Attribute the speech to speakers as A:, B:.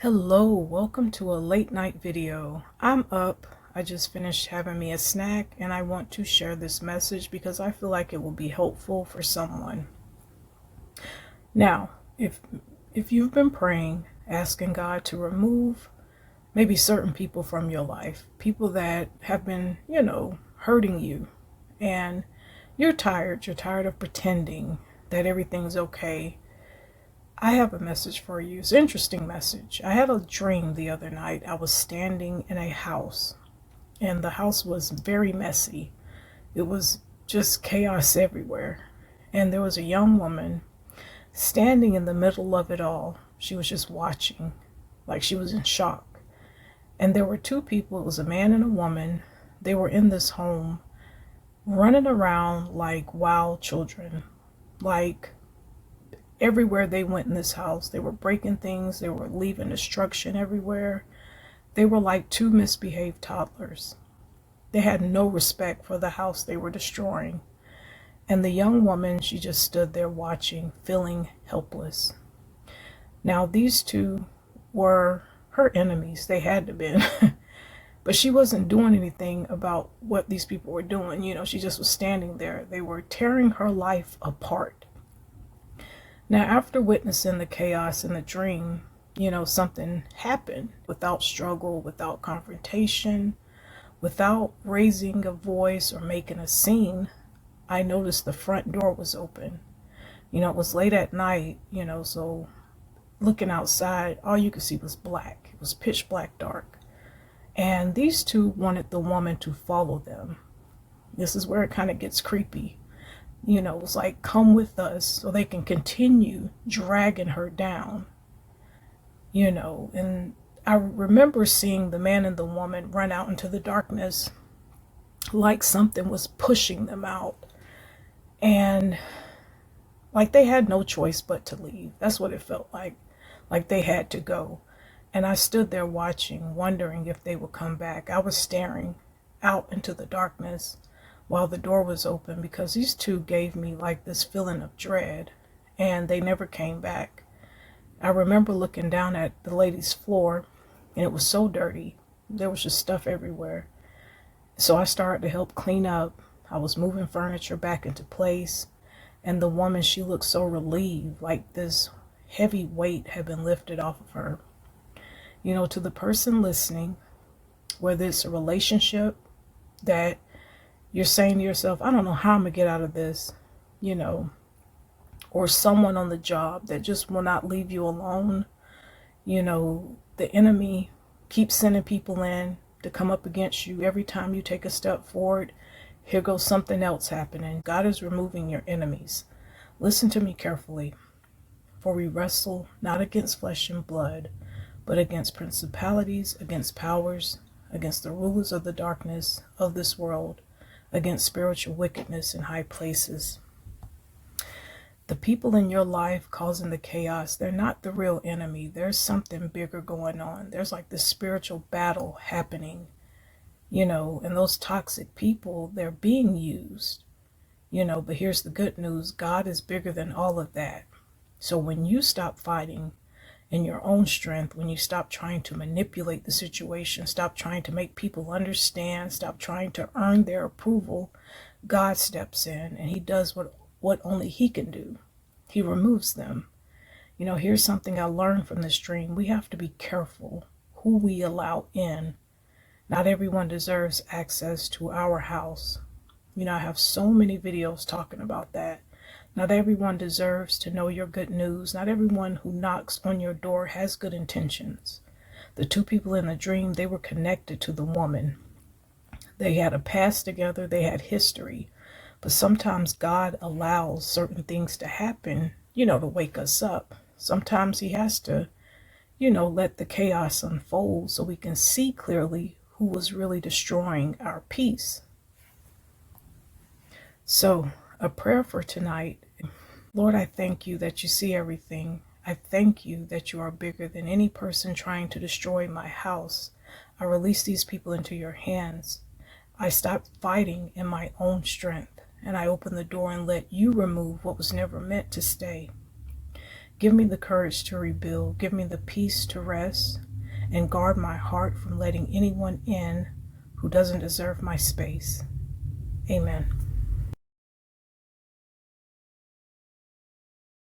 A: Hello, welcome to a late night video. I'm up. I just finished having me a snack and I want to share this message because I feel like it will be helpful for someone. Now, if you've been praying, asking God to remove maybe certain people from your life, people that have been, hurting you, and you're tired of pretending that everything's okay, I have a message for you. It's an interesting message. I had a dream the other night. I was standing in a house, and the house was very messy. It was just chaos everywhere. And there was a young woman standing in the middle of it all. She was just watching, like she was in shock. And there were two people. It was a man and a woman. They were in this home running around like wild children. Like everywhere they went in this house, they were breaking things, they were leaving destruction everywhere. They were like two misbehaved toddlers. They had no respect for the house they were destroying. And the young woman, she just stood there watching, feeling helpless. Now, these two were her enemies. They had to be. But she wasn't doing anything about what these people were doing. She just was standing there. They were tearing her life apart. Now, after witnessing the chaos in the dream, something happened without struggle, without confrontation, without raising a voice or making a scene. I noticed the front door was open. It was late at night, so looking outside, all you could see was black. It was pitch black dark. And these two wanted the woman to follow them. This is where it kind of gets creepy. It was like, come with us so they can continue dragging her down. And I remember seeing the man and the woman run out into the darkness like something was pushing them out. And like they had no choice but to leave. That's what it felt like they had to go. And I stood there watching, wondering if they would come back. I was staring out into the darkness while the door was open because these two gave me like this feeling of dread, and they never came back. I remember looking down at the lady's floor, and it was so dirty. There was just stuff everywhere. So I started to help clean up. I was moving furniture back into place, and the woman, she looked so relieved, like this heavy weight had been lifted off of her. To the person listening, whether it's a relationship that you're saying to yourself, I don't know how I'm gonna get out of this, or someone on the job that just will not leave you alone. The enemy keeps sending people in to come up against you. Every time you take a step forward, here goes something else happening. God is removing your enemies. Listen to me carefully. For we wrestle not against flesh and blood, but against principalities, against powers, against the rulers of the darkness of this world, against spiritual wickedness in high places. The people in your life causing the chaos, they're not the real enemy. There's something bigger going on. There's like this spiritual battle happening, and those toxic people, they're being used, but here's the good news. God is bigger than all of that. So when you stop fighting in your own strength, when you stop trying to manipulate the situation, stop trying to make people understand, stop trying to earn their approval, God steps in and he does what only he can do. He removes them. Here's something I learned from this dream. We have to be careful who we allow in. Not everyone deserves access to our house. I have so many videos talking about that. Not everyone deserves to know your good news. Not everyone who knocks on your door has good intentions. The two people in the dream, they were connected to the woman. They had a past together. They had history. But sometimes God allows certain things to happen, to wake us up. Sometimes he has to, let the chaos unfold so we can see clearly who was really destroying our peace. So, a prayer for tonight. Lord, I thank you that you see everything. I thank you that you are bigger than any person trying to destroy my house. I release these people into your hands. I stop fighting in my own strength, and I open the door and let you remove what was never meant to stay. Give me the courage to rebuild. Give me the peace to rest, and guard my heart from letting anyone in who doesn't deserve my space. Amen.